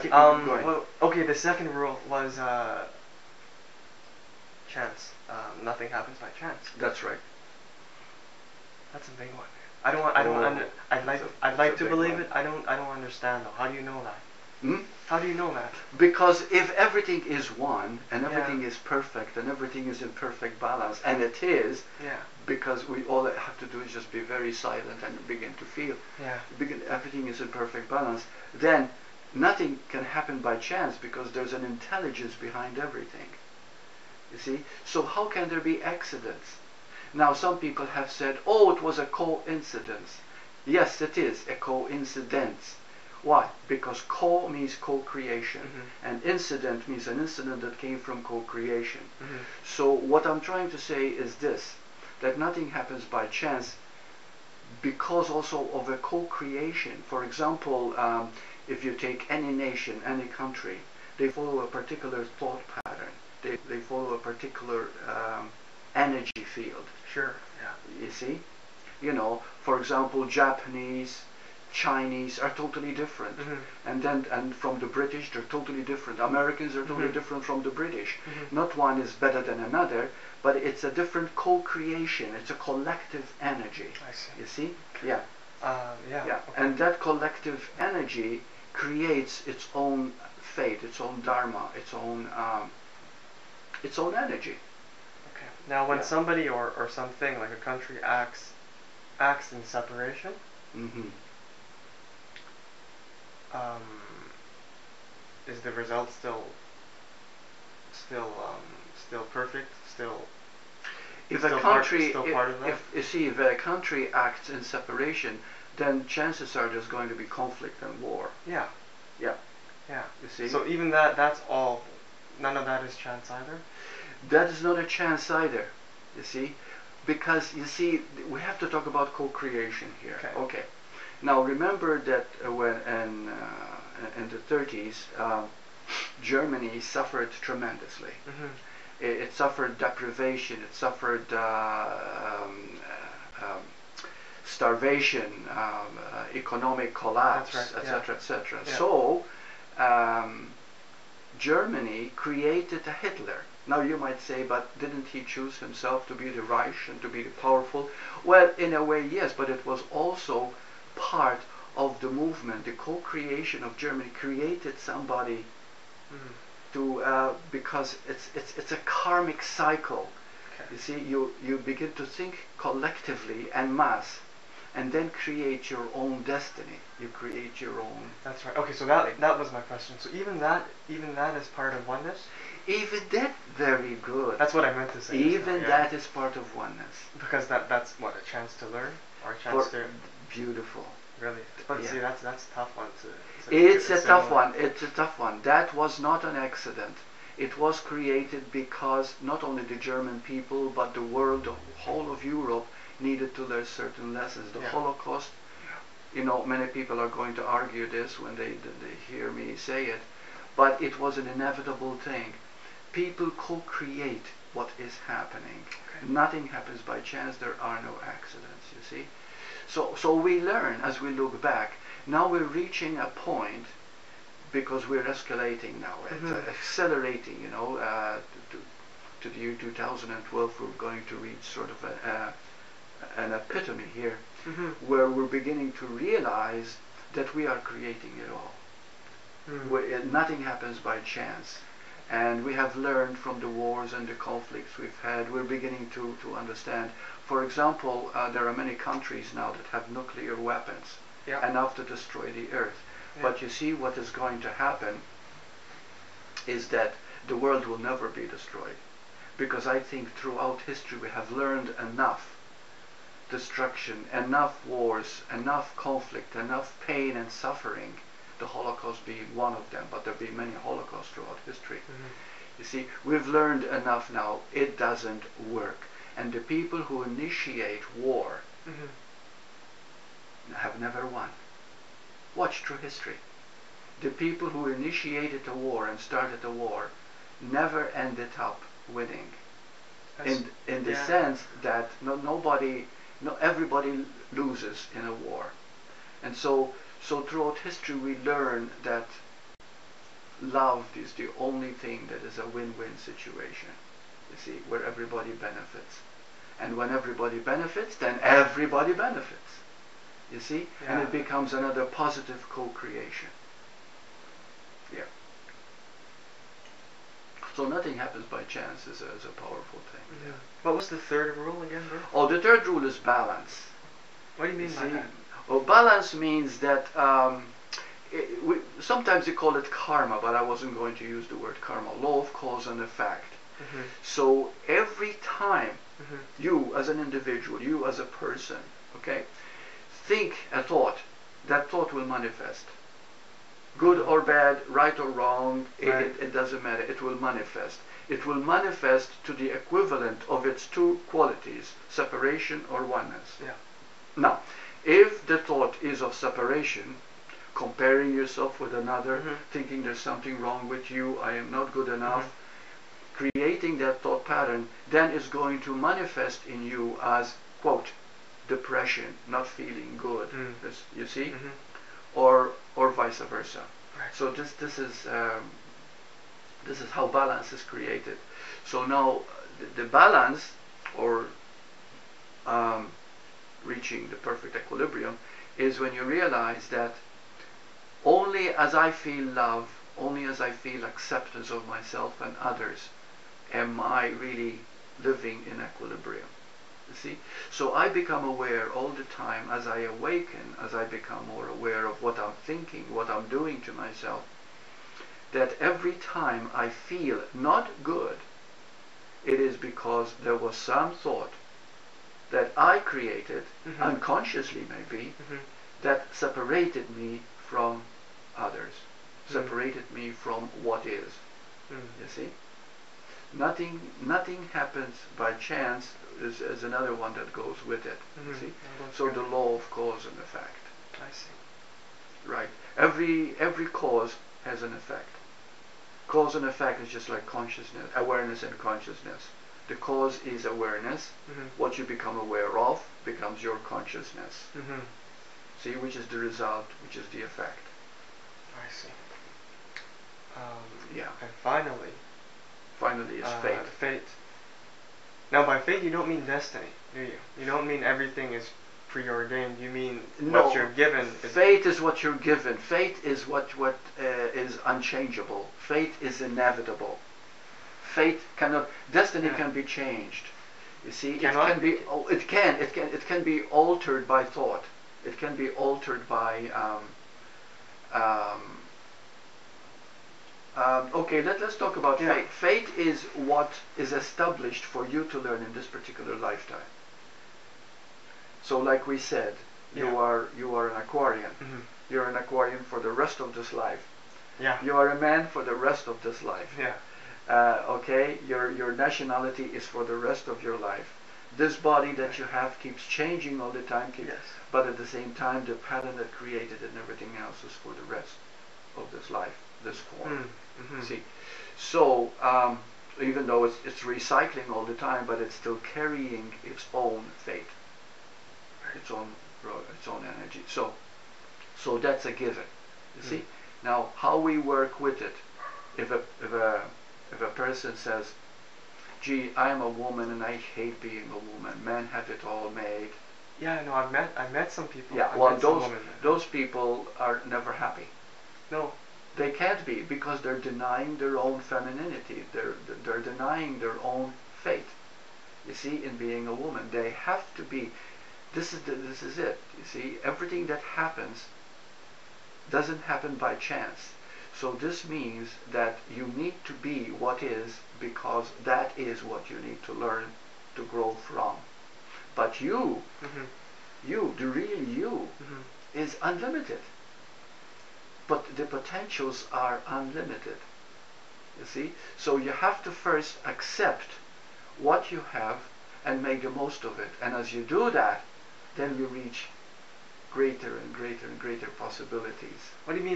keep going. Well, okay, the second rule was chance. Nothing happens by chance. That's right. That's a big one. I'd like to believe it. I don't understand though. How do you know that? Hmm? How do you know that? Because if everything is one, and everything Yeah. is perfect, and everything is in perfect balance, and it is, Yeah. because we all have to do is just be very silent and begin to feel, Yeah. everything is in perfect balance, then nothing can happen by chance because there's an intelligence behind everything. You see? So how can there be accidents? Now some people have said, oh, it was a coincidence. Yes, it is a coincidence. Why? Because co means co-creation, and incident means an incident that came from co-creation. So what I'm trying to say is this, that nothing happens by chance because also of a co-creation. For example, if you take any nation, any country, they follow a particular thought pattern. They follow a particular energy field. Sure. Yeah. You see? You know, for example, Japanese, Chinese are totally different, and from the British they're totally different. Americans are totally different from the British. Not one is better than another, but it's a different co-creation. It's a collective energy. I see. You see? Yeah. Yeah. Yeah. Okay. And that collective energy creates its own fate, its own dharma, its own energy. Okay. Now, when Yeah. somebody or something like a country acts in separation, is the result still perfect? If Still a country, part of that? if you see, if a country acts in separation, then chances are there's going to be conflict and war. Yeah. Yeah. Yeah. You see? So even that's all. None of that is chance either. That is not a chance either. You see, because you see, we have to talk about co-creation here. Okay. Now remember that when in the 30s, Germany suffered tremendously. It suffered deprivation. It suffered starvation, economic collapse, etc., etc. So Germany created a Hitler. Now you might say, but didn't he choose himself to be the Reich and to be the powerful? Well, in a way, yes, but it was also part of the movement. The co-creation of Germany created somebody to because it's a karmic cycle. You see, you begin to think collectively en masse, and then create your own destiny. You create your own. That's right. Okay, so that was my question. So even that is part of oneness. Even that, very good. That's what I meant to say. Even that is part of oneness. Because that's what, a chance to learn or a chance to. Beautiful. Really, but see, that's a tough one to it's a tough one. It's a tough one. That was not an accident. It was created because not only the German people, but the world, the whole of Europe, needed to learn certain lessons. The Holocaust, you know, many people are going to argue this when they hear me say it, but it was an inevitable thing. People co-create what is happening. Nothing happens by chance. There are no accidents, you see. So we learn as we look back. Now we're reaching a point, because we're escalating now, accelerating, you know, to the year 2012, we're going to reach sort of an epitome here, where we're beginning to realize that we are creating it all. Nothing happens by chance. And we have learned from the wars and the conflicts we've had. We're beginning to understand. For example, there are many countries now that have nuclear weapons, enough to destroy the earth. But you see, what is going to happen is that the world will never be destroyed. Because I think throughout history we have learned enough destruction, enough wars, enough conflict, enough pain and suffering, the Holocaust being one of them, but there have been many Holocausts throughout history. You see, we've learned enough now, it doesn't work. And the people who initiate war have never won. Watch through history. The people who initiated a war and started a war never ended up winning. In the sense that everybody loses in a war. And so throughout history we learn that love is the only thing that is a win-win situation, you see, where everybody benefits. And when everybody benefits, then everybody benefits, you see, and it becomes another positive co-creation. Yeah. So nothing happens by chance is a powerful thing. Yeah. What was the third rule again, Bert? Oh, the third rule is balance. What do you mean by that? Well, balance means that sometimes you call it karma, but I wasn't going to use the word karma. Law of cause and effect. So every time you as an individual, you as a person, okay, think a thought, that thought will manifest. Good or bad, right or wrong, it doesn't matter. It will manifest. It will manifest to the equivalent of its two qualities, separation or oneness. Yeah. Now, if the thought is of separation, comparing yourself with another, thinking there's something wrong with you, I am not good enough, creating that thought pattern, then is going to manifest in you as, quote, depression, not feeling good, you see, or vice versa. Right. So this is how balance is created. So now the balance, or reaching the perfect equilibrium, is when you realize that only as I feel love, only as I feel acceptance of myself and others, am I really living in equilibrium. You see? So I become aware all the time as I awaken, as I become more aware of what I'm thinking, what I'm doing to myself, that every time I feel not good, it is because there was some thought that I created, unconsciously maybe, that separated me from others, separated me from what is. You see? Nothing happens by chance is another one that goes with it. You see? So the law of cause and effect. I see. Right. Every cause has an effect. Cause and effect is just like consciousness, awareness and consciousness. The cause is awareness. What you become aware of becomes your consciousness. See, which is the result, which is the effect. I see. Yeah. And finally is fate. Fate. Now, by fate, you don't mean destiny, do you? You don't mean everything is preordained. You mean what you're given. Fate is what you're given. Fate is what is unchangeable. Fate is inevitable. Fate cannot. Destiny can be changed. You see, it can be. It can be altered by thought. It can be altered by. Okay, let's talk about fate. Fate is what is established for you to learn in this particular lifetime. So, like we said, you are an Aquarian. You're an Aquarian for the rest of this life. Yeah. You are a man for the rest of this life. Yeah. Okay, your nationality is for the rest of your life. This body that you have keeps changing all the time, but at the same time, the pattern that created and everything else is for the rest of this life, this form. See, so even though it's recycling all the time, but it's still carrying its own fate, its own energy. So that's a given. You see. Now, how we work with it, if a person says, "Gee, I'm a woman and I hate being a woman. Men have it all made." Yeah, no, I met some people. Yeah, well, those people are never happy. No, they can't be, because they're denying their own femininity. They're denying their own fate. You see, in being a woman, they have to be. This is it. You see, everything that happens doesn't happen by chance. So this means that you need to be what is, because that is what you need to learn to grow from. But you, the real you, is unlimited. But the potentials are unlimited. You see? So you have to first accept what you have and make the most of it. And as you do that, then you reach greater and greater and greater possibilities. What do you mean